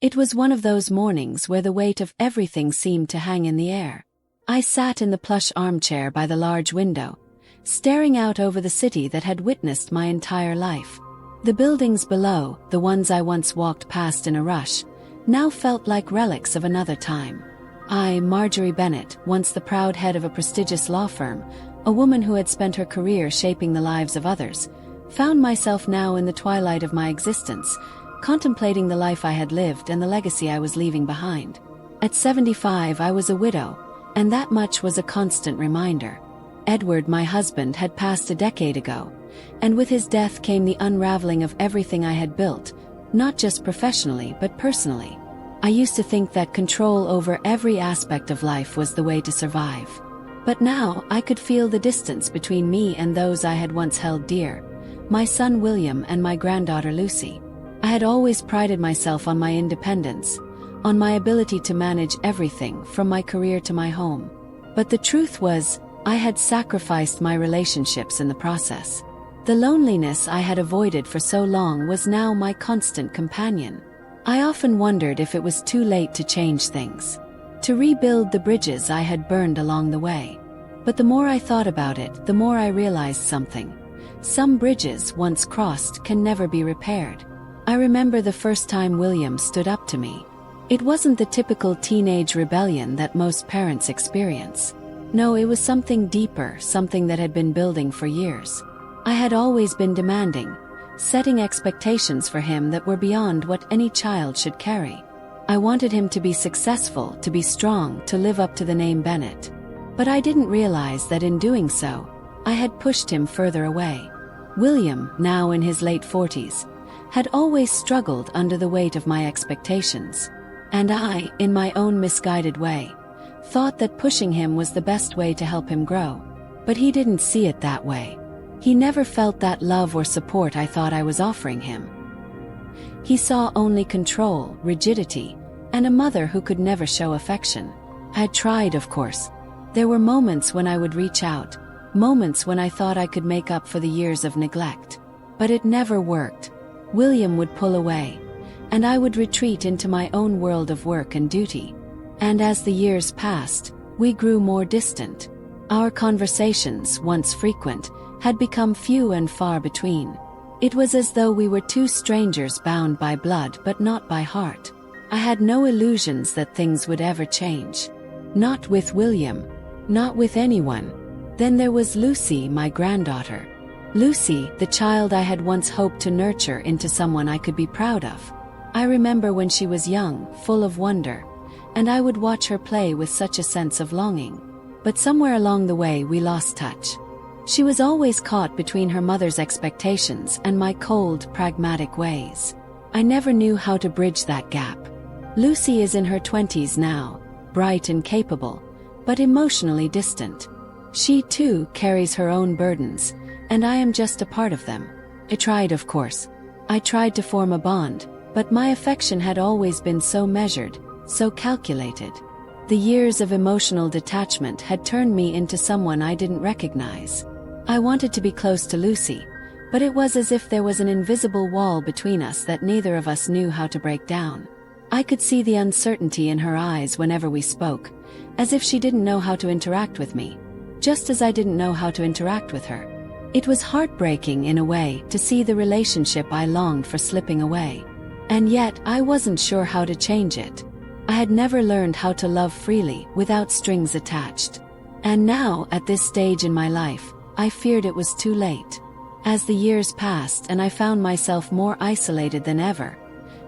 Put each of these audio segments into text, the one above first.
It was one of those mornings where the weight of everything seemed to hang in the air. I sat in the plush armchair by the large window, staring out over the city that had witnessed my entire life. The buildings below, the ones I once walked past in a rush, now felt like relics of another time. I, Marjorie Bennett, once the proud head of a prestigious law firm, a woman who had spent her career shaping the lives of others, found myself now in the twilight of my existence, contemplating the life I had lived and the legacy I was leaving behind. At 75, I was a widow, and that much was a constant reminder. Edward, my husband, had passed a decade ago, and with his death came the unraveling of everything I had built, not just professionally but personally. I used to think that control over every aspect of life was the way to survive. But now I could feel the distance between me and those I had once held dear, my son William and my granddaughter Lucy. I had always prided myself on my independence, on my ability to manage everything from my career to my home. But the truth was, I had sacrificed my relationships in the process. The loneliness I had avoided for so long was now my constant companion. I often wondered if it was too late to change things, to rebuild the bridges I had burned along the way. But the more I thought about it, the more I realized something. Some bridges, once crossed, can never be repaired. I remember the first time William stood up to me. It wasn't the typical teenage rebellion that most parents experience. No, it was something deeper, something that had been building for years. I had always been demanding, setting expectations for him that were beyond what any child should carry. I wanted him to be successful, to be strong, to live up to the name Bennett. But I didn't realize that in doing so, I had pushed him further away. William, now in his late 40s, had always struggled under the weight of my expectations. And I, in my own misguided way, thought that pushing him was the best way to help him grow. But he didn't see it that way. He never felt that love or support I thought I was offering him. He saw only control, rigidity, and a mother who could never show affection. I had tried, of course. There were moments when I would reach out, moments when I thought I could make up for the years of neglect. But it never worked. William would pull away, and I would retreat into my own world of work and duty. And as the years passed, we grew more distant. Our conversations, once frequent, had become few and far between. It was as though we were two strangers bound by blood but not by heart. I had no illusions that things would ever change. Not with William. Not with anyone. Then there was Lucy, my granddaughter. Lucy, the child I had once hoped to nurture into someone I could be proud of. I remember when she was young, full of wonder, and I would watch her play with such a sense of longing. But somewhere along the way we lost touch. She was always caught between her mother's expectations and my cold, pragmatic ways. I never knew how to bridge that gap. Lucy is in her 20s now, bright and capable, but emotionally distant. She too carries her own burdens, and I am just a part of them. I tried, of course. I tried to form a bond, but my affection had always been so measured, so calculated. The years of emotional detachment had turned me into someone I didn't recognize. I wanted to be close to Lucy, but it was as if there was an invisible wall between us that neither of us knew how to break down. I could see the uncertainty in her eyes whenever we spoke, as if she didn't know how to interact with me, just as I didn't know how to interact with her. It was heartbreaking in a way to see the relationship I longed for slipping away. And yet I wasn't sure how to change it. I had never learned how to love freely, without strings attached. And now, at this stage in my life, I feared it was too late. As the years passed and I found myself more isolated than ever,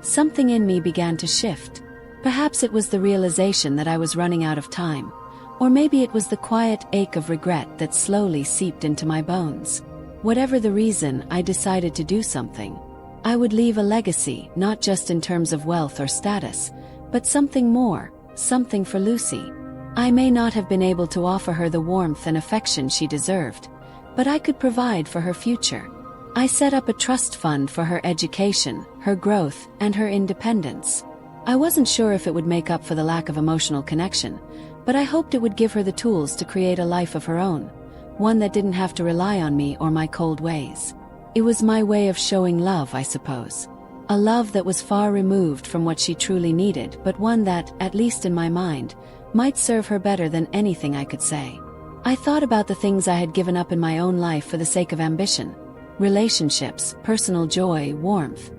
something in me began to shift. Perhaps it was the realization that I was running out of time, or maybe it was the quiet ache of regret that slowly seeped into my bones. Whatever the reason, I decided to do something. I would leave a legacy, not just in terms of wealth or status, but something more, something for Lucy. I may not have been able to offer her the warmth and affection she deserved, but I could provide for her future. I set up a trust fund for her education, her growth, and her independence. I wasn't sure if it would make up for the lack of emotional connection, but I hoped it would give her the tools to create a life of her own, one that didn't have to rely on me or my cold ways. It was my way of showing love, I suppose. A love that was far removed from what she truly needed, but one that, at least in my mind, might serve her better than anything I could say. I thought about the things I had given up in my own life for the sake of ambition, relationships, personal joy, warmth,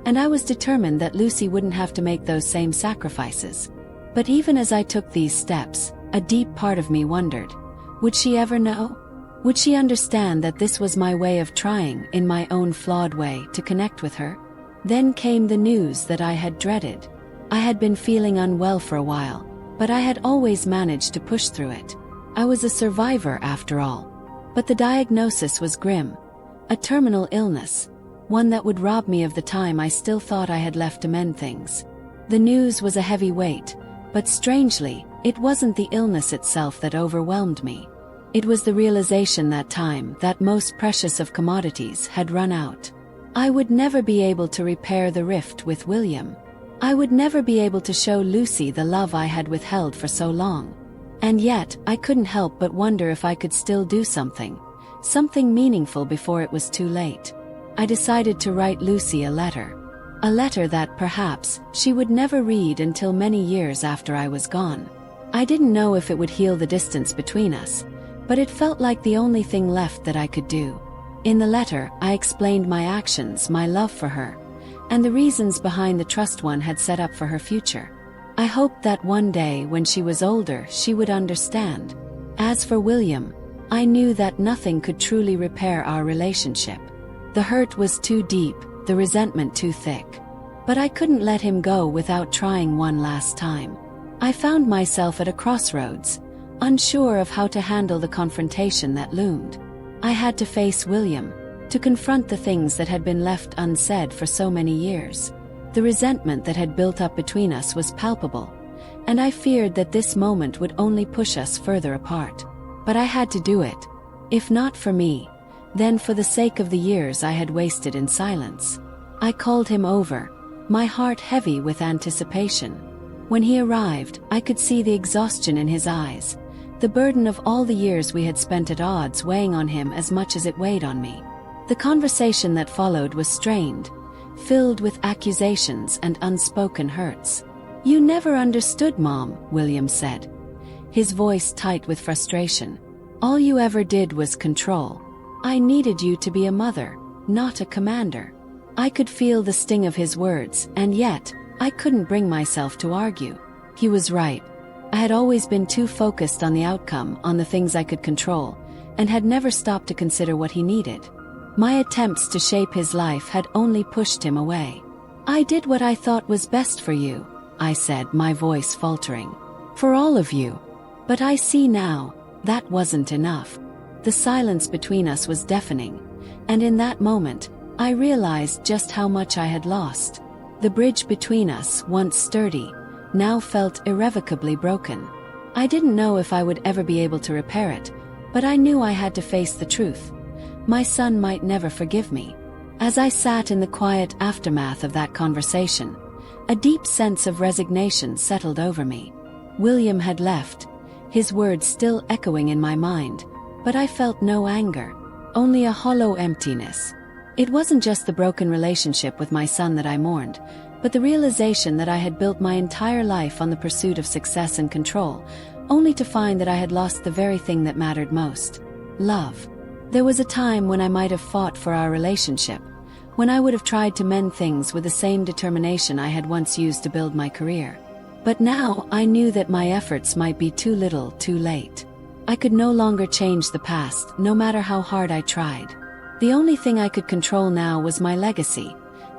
and I was determined that Lucy wouldn't have to make those same sacrifices. But even as I took these steps, a deep part of me wondered, would she ever know? Would she understand that this was my way of trying, in my own flawed way, to connect with her? Then came the news that I had dreaded. I had been feeling unwell for a while, but I had always managed to push through it. I was a survivor after all. But the diagnosis was grim. A terminal illness, one that would rob me of the time I still thought I had left to mend things. The news was a heavy weight, but strangely, it wasn't the illness itself that overwhelmed me. It was the realization that time, that most precious of commodities, had run out. I would never be able to repair the rift with William. I would never be able to show Lucy the love I had withheld for so long. And yet, I couldn't help but wonder if I could still do something something meaningful before it was too late. I decided to write Lucy a letter that perhaps she would never read until many years after I was gone. I didn't know if it would heal the distance between us, but it felt like the only thing left that I could do. In the letter, I explained my actions, my love for her, and the reasons behind the trust one had set up for her future. I hoped that one day, when she was older, she would understand. As for William, I knew that nothing could truly repair our relationship. The hurt was too deep, the resentment too thick. But I couldn't let him go without trying one last time. I found myself at a crossroads, unsure of how to handle the confrontation that loomed. I had to face William, to confront the things that had been left unsaid for so many years. The resentment that had built up between us was palpable, and I feared that this moment would only push us further apart. But I had to do it. If not for me, then for the sake of the years I had wasted in silence. I called him over, my heart heavy with anticipation. When he arrived, I could see the exhaustion in his eyes, the burden of all the years we had spent at odds weighing on him as much as it weighed on me. The conversation that followed was strained, filled with accusations and unspoken hurts. "You never understood, Mom," William said, his voice tight with frustration. "All you ever did was control. I needed you to be a mother, not a commander." I could feel the sting of his words, and yet, I couldn't bring myself to argue. He was right. I had always been too focused on the outcome, on the things I could control, and had never stopped to consider what he needed. My attempts to shape his life had only pushed him away. "I did what I thought was best for you," I said, my voice faltering. "For all of you. But I see now, that wasn't enough." The silence between us was deafening, and in that moment, I realized just how much I had lost. The bridge between us, once sturdy, now felt irrevocably broken. I didn't know if I would ever be able to repair it, but I knew I had to face the truth. My son might never forgive me. As I sat in the quiet aftermath of that conversation, a deep sense of resignation settled over me. William had left, his words still echoing in my mind, but I felt no anger, only a hollow emptiness. It wasn't just the broken relationship with my son that I mourned, but the realization that I had built my entire life on the pursuit of success and control, only to find that I had lost the very thing that mattered most: love. There was a time when I might have fought for our relationship, when I would have tried to mend things with the same determination I had once used to build my career. But now I knew that my efforts might be too little, too late. I could no longer change the past, no matter how hard I tried. The only thing I could control now was my legacy,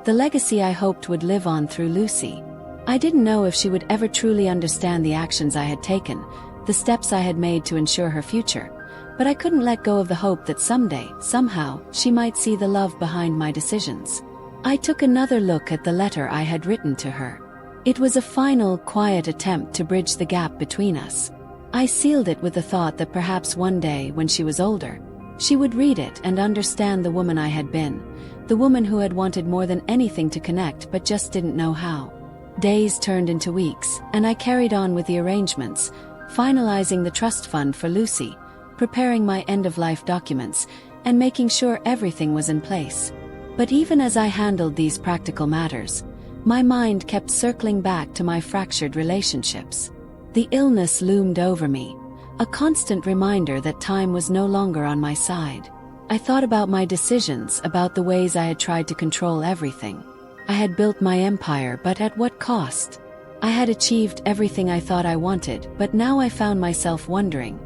the legacy I hoped would live on through Lucy. I didn't know if she would ever truly understand the actions I had taken, the steps I had made to ensure her future, but I couldn't let go of the hope that someday, somehow, she might see the love behind my decisions. I took another look at the letter I had written to her. It was a final, quiet attempt to bridge the gap between us. I sealed it with the thought that perhaps one day, when she was older, she would read it and understand the woman I had been, the woman who had wanted more than anything to connect but just didn't know how. Days turned into weeks, and I carried on with the arrangements, finalizing the trust fund for Lucy, preparing my end-of-life documents, and making sure everything was in place. But even as I handled these practical matters, my mind kept circling back to my fractured relationships. The illness loomed over me, a constant reminder that time was no longer on my side. I thought about my decisions, about the ways I had tried to control everything. I had built my empire, but at what cost? I had achieved everything I thought I wanted, but now I found myself wondering,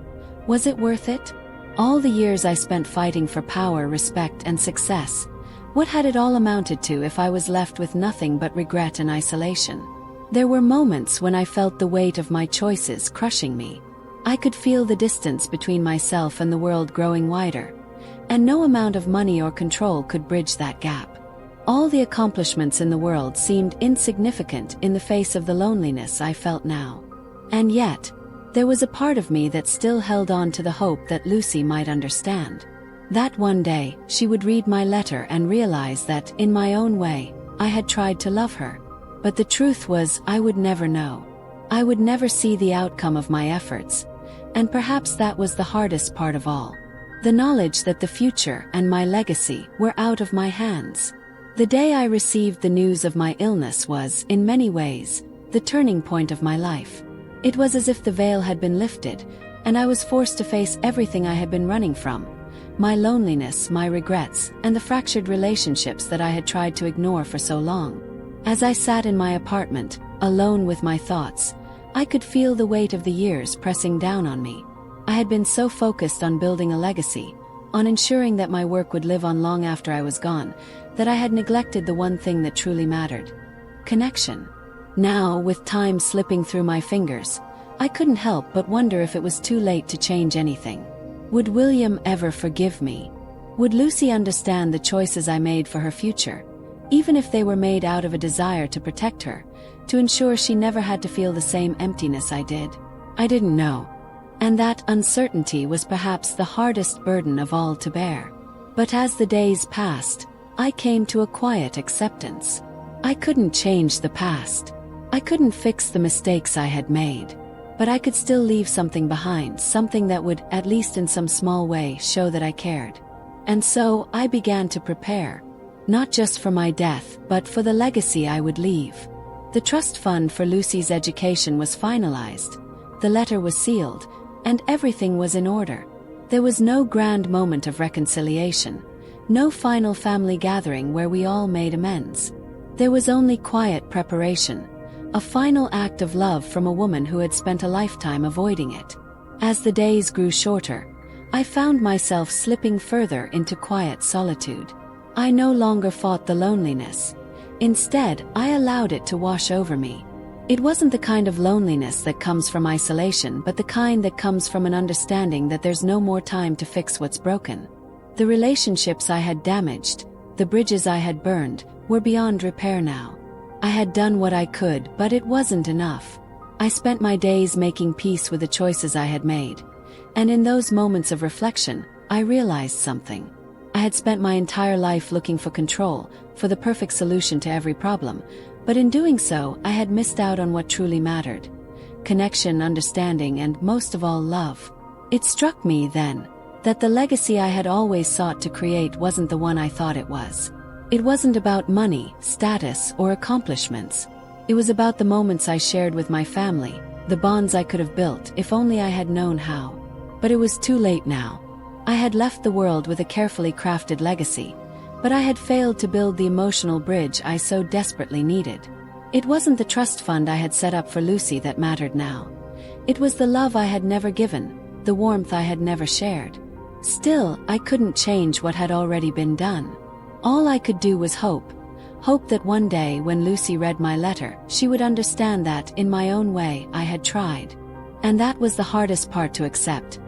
was it worth it? All the years I spent fighting for power, respect, and success, what had it all amounted to if I was left with nothing but regret and isolation? There were moments when I felt the weight of my choices crushing me. I could feel the distance between myself and the world growing wider, and no amount of money or control could bridge that gap. All the accomplishments in the world seemed insignificant in the face of the loneliness I felt now. And yet, there was a part of me that still held on to the hope that Lucy might understand. That one day, she would read my letter and realize that, in my own way, I had tried to love her. But the truth was, I would never know. I would never see the outcome of my efforts. And perhaps that was the hardest part of all. The knowledge that the future and my legacy were out of my hands. The day I received the news of my illness was, in many ways, the turning point of my life. It was as if the veil had been lifted, and I was forced to face everything I had been running from. My loneliness, my regrets, and the fractured relationships that I had tried to ignore for so long. As I sat in my apartment, alone with my thoughts, I could feel the weight of the years pressing down on me. I had been so focused on building a legacy, on ensuring that my work would live on long after I was gone, that I had neglected the one thing that truly mattered: connection. Now, with time slipping through my fingers, I couldn't help but wonder if it was too late to change anything. Would William ever forgive me? Would Lucy understand the choices I made for her future, even if they were made out of a desire to protect her, to ensure she never had to feel the same emptiness I did? I didn't know. And that uncertainty was perhaps the hardest burden of all to bear. But as the days passed, I came to a quiet acceptance. I couldn't change the past. I couldn't fix the mistakes I had made. But I could still leave something behind, something that would, at least in some small way, show that I cared. And so, I began to prepare. Not just for my death, but for the legacy I would leave. The trust fund for Lucy's education was finalized. The letter was sealed, and everything was in order. There was no grand moment of reconciliation, no final family gathering where we all made amends. There was only quiet preparation, a final act of love from a woman who had spent a lifetime avoiding it. As the days grew shorter, I found myself slipping further into quiet solitude. I no longer fought the loneliness. Instead, I allowed it to wash over me. It wasn't the kind of loneliness that comes from isolation, but the kind that comes from an understanding that there's no more time to fix what's broken. The relationships I had damaged, the bridges I had burned, were beyond repair now. I had done what I could, but it wasn't enough. I spent my days making peace with the choices I had made. And in those moments of reflection, I realized something. I had spent my entire life looking for control, for the perfect solution to every problem, but in doing so, I had missed out on what truly mattered: connection, understanding, and most of all, love. It struck me then that the legacy I had always sought to create wasn't the one I thought it was. It wasn't about money, status, or accomplishments. It was about the moments I shared with my family, the bonds I could have built if only I had known how. But it was too late now. I had left the world with a carefully crafted legacy, but I had failed to build the emotional bridge I so desperately needed. It wasn't the trust fund I had set up for Lucy that mattered now. It was the love I had never given, the warmth I had never shared. Still, I couldn't change what had already been done. All I could do was hope that one day when Lucy read my letter, she would understand that, in my own way, I had tried. And that was the hardest part to accept,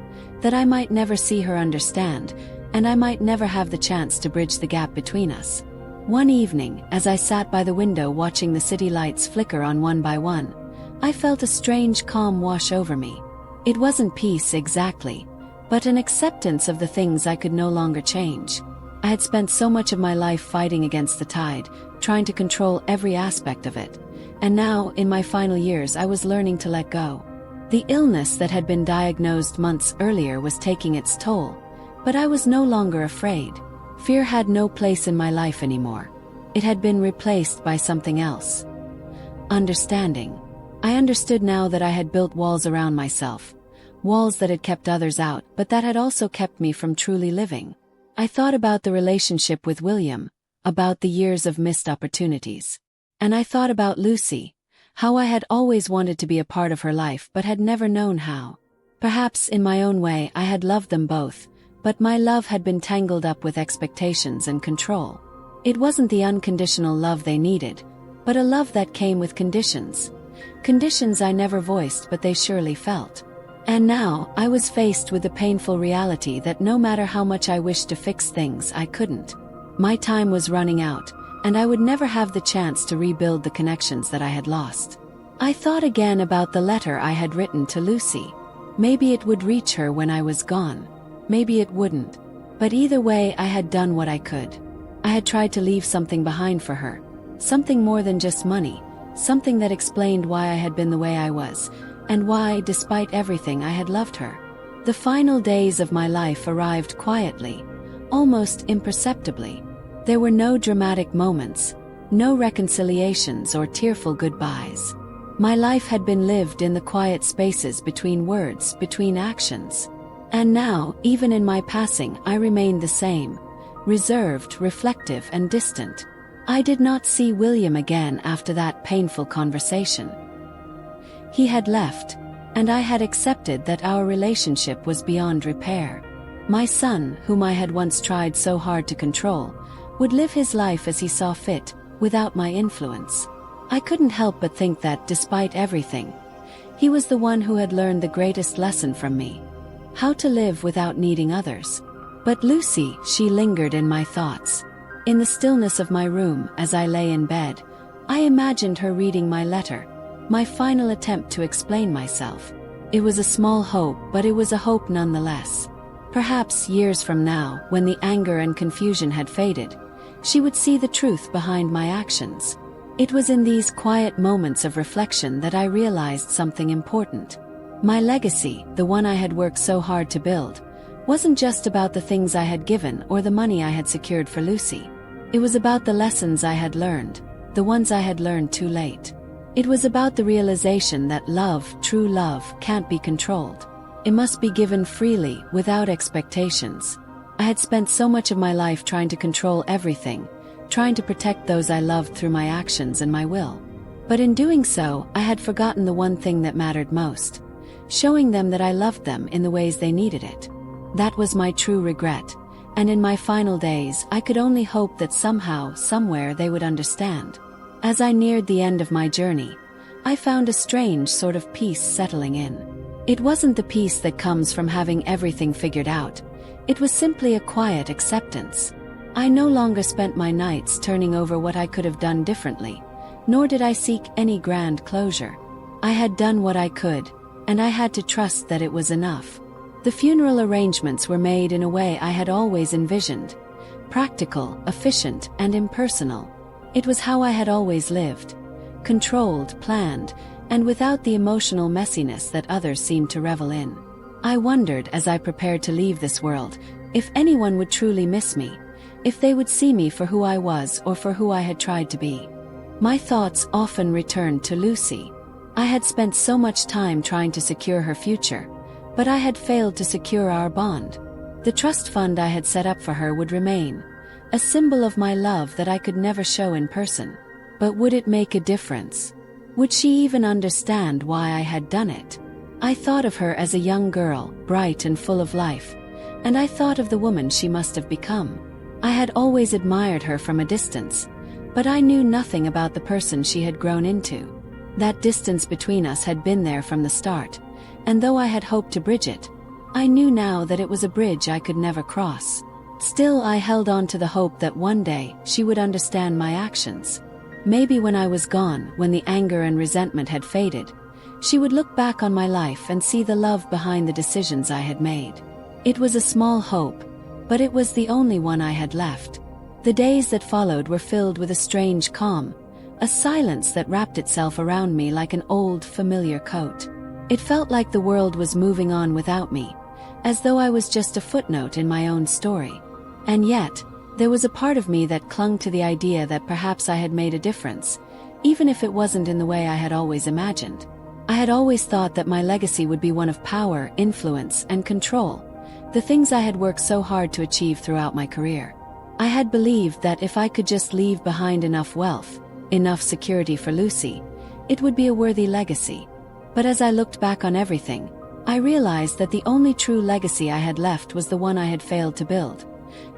that I might never see her understand, and I might never have the chance to bridge the gap between us. One evening, as I sat by the window watching the city lights flicker on one by one, I felt a strange calm wash over me. It wasn't peace exactly, but an acceptance of the things I could no longer change. I had spent so much of my life fighting against the tide, trying to control every aspect of it, and now, in my final years, I was learning to let go. The illness that had been diagnosed months earlier was taking its toll, but I was no longer afraid. Fear had no place in my life anymore. It had been replaced by something else. Understanding. I understood now that I had built walls around myself, walls that had kept others out, but that had also kept me from truly living. I thought about the relationship with William, about the years of missed opportunities. And I thought about Lucy, how I had always wanted to be a part of her life but had never known how. Perhaps in my own way I had loved them both, but my love had been tangled up with expectations and control. It wasn't the unconditional love they needed, but a love that came with conditions. Conditions I never voiced but they surely felt. And now, I was faced with the painful reality that no matter how much I wished to fix things, I couldn't. My time was running out, and I would never have the chance to rebuild the connections that I had lost. I thought again about the letter I had written to Lucy. Maybe it would reach her when I was gone. Maybe it wouldn't. But either way, I had done what I could. I had tried to leave something behind for her. Something more than just money. Something that explained why I had been the way I was, and why, despite everything, I had loved her. The final days of my life arrived quietly, almost imperceptibly. There were no dramatic moments, no reconciliations or tearful goodbyes. My life had been lived in the quiet spaces between words, between actions. And now, even in my passing, I remained the same, reserved, reflective, and distant. I did not see William again after that painful conversation. He had left, and I had accepted that our relationship was beyond repair. My son, whom I had once tried so hard to control, would live his life as he saw fit, without my influence. I couldn't help but think that, despite everything, he was the one who had learned the greatest lesson from me: how to live without needing others. But Lucy, she lingered in my thoughts. In the stillness of my room, as I lay in bed, I imagined her reading my letter, my final attempt to explain myself. It was a small hope, but it was a hope nonetheless. Perhaps years from now, when the anger and confusion had faded, she would see the truth behind my actions. It was in these quiet moments of reflection that I realized something important. My legacy, the one I had worked so hard to build, wasn't just about the things I had given or the money I had secured for Lucy. It was about the lessons I had learned, the ones I had learned too late. It was about the realization that love, true love, can't be controlled. It must be given freely, without expectations. I had spent so much of my life trying to control everything, trying to protect those I loved through my actions and my will. But in doing so, I had forgotten the one thing that mattered most: showing them that I loved them in the ways they needed it. That was my true regret, and in my final days, I could only hope that somehow, somewhere they would understand. As I neared the end of my journey, I found a strange sort of peace settling in. It wasn't the peace that comes from having everything figured out. It was simply a quiet acceptance. I no longer spent my nights turning over what I could have done differently, nor did I seek any grand closure. I had done what I could, and I had to trust that it was enough. The funeral arrangements were made in a way I had always envisioned: practical, efficient, and impersonal. It was how I had always lived: controlled, planned, and without the emotional messiness that others seemed to revel in. I wondered, as I prepared to leave this world, if anyone would truly miss me, if they would see me for who I was or for who I had tried to be. My thoughts often returned to Lucy. I had spent so much time trying to secure her future, but I had failed to secure our bond. The trust fund I had set up for her would remain, a symbol of my love that I could never show in person. But would it make a difference? Would she even understand why I had done it? I thought of her as a young girl, bright and full of life, and I thought of the woman she must have become. I had always admired her from a distance, but I knew nothing about the person she had grown into. That distance between us had been there from the start, and though I had hoped to bridge it, I knew now that it was a bridge I could never cross. Still, I held on to the hope that one day she would understand my actions. Maybe when I was gone, when the anger and resentment had faded, she would look back on my life and see the love behind the decisions I had made. It was a small hope, but it was the only one I had left. The days that followed were filled with a strange calm, a silence that wrapped itself around me like an old, familiar coat. It felt like the world was moving on without me, as though I was just a footnote in my own story. And yet, There was a part of me that clung to the idea that perhaps I had made a difference, even if it wasn't in the way I had always imagined. I had always thought that my legacy would be one of power, influence, and control, the things I had worked so hard to achieve throughout my career. I had believed that if I could just leave behind enough wealth, enough security for Lucy, it would be a worthy legacy. But as I looked back on everything, I realized that the only true legacy I had left was the one I had failed to build,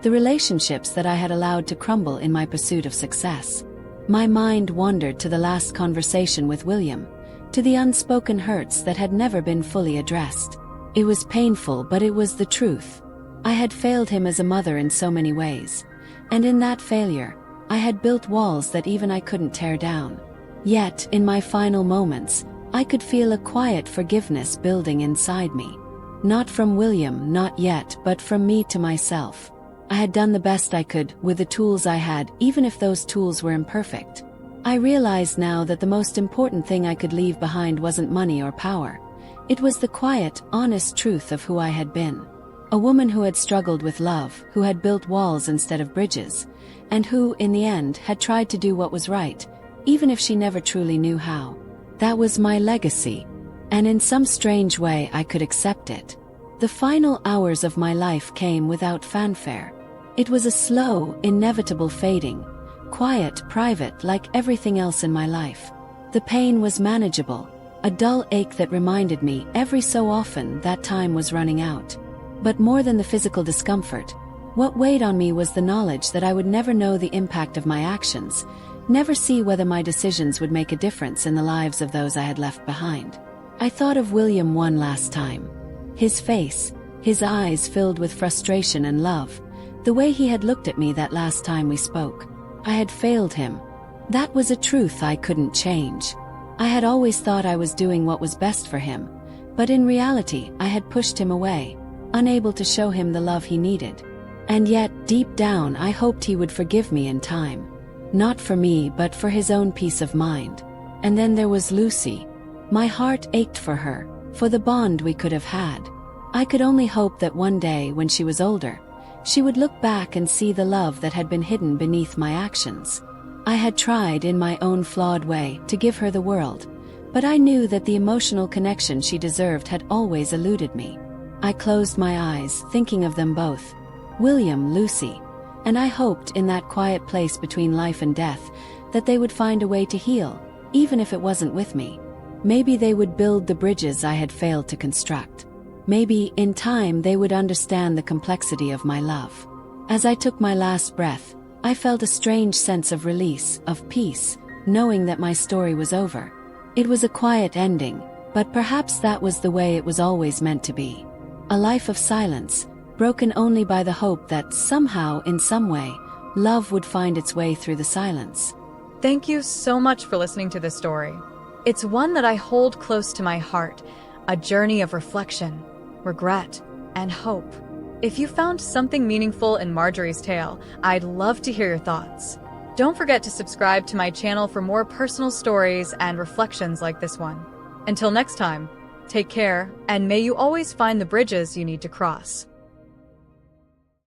the relationships that I had allowed to crumble in my pursuit of success. My mind wandered to the last conversation with William, to the unspoken hurts that had never been fully addressed. It was painful, but it was the truth. I had failed him as a mother in so many ways, and in that failure, I had built walls that even I couldn't tear down. Yet, in my final moments, I could feel a quiet forgiveness building inside me. Not from William, not yet, but from me to myself. I had done the best I could with the tools I had, even if those tools were imperfect. I realized now that the most important thing I could leave behind wasn't money or power. It was the quiet, honest truth of who I had been. A woman who had struggled with love, who had built walls instead of bridges, and who, in the end, had tried to do what was right, even if she never truly knew how. That was my legacy, and in some strange way I could accept it. The final hours of my life came without fanfare. It was a slow, inevitable fading, quiet, private, like everything else in my life. The pain was manageable, a dull ache that reminded me every so often that time was running out. But more than the physical discomfort, what weighed on me was the knowledge that I would never know the impact of my actions, never see whether my decisions would make a difference in the lives of those I had left behind. I thought of William one last time. His face, his eyes filled with frustration and love, the way he had looked at me that last time we spoke. I had failed him. That was a truth I couldn't change. I had always thought I was doing what was best for him, but in reality I had pushed him away, unable to show him the love he needed. And yet, deep down, I hoped he would forgive me in time. Not for me, but for his own peace of mind. And then there was Lucy. My heart ached for her, for the bond we could have had. I could only hope that one day, when she was older, she would look back and see the love that had been hidden beneath my actions. I had tried, in my own flawed way, to give her the world, but I knew that the emotional connection she deserved had always eluded me. I closed my eyes, thinking of them both. William, Lucy. And I hoped, in that quiet place between life and death, that they would find a way to heal, even if it wasn't with me. Maybe they would build the bridges I had failed to construct. Maybe, in time, they would understand the complexity of my love. As I took my last breath, I felt a strange sense of release, of peace, knowing that my story was over. It was a quiet ending, but perhaps that was the way it was always meant to be. A life of silence, broken only by the hope that somehow, in some way, love would find its way through the silence. Thank you so much for listening to this story. It's one that I hold close to my heart, a journey of reflection, regret, and hope. If you found something meaningful in Marjorie's tale, I'd love to hear your thoughts. Don't forget to subscribe to my channel for more personal stories and reflections like this one. Until next time, take care, and may you always find the bridges you need to cross.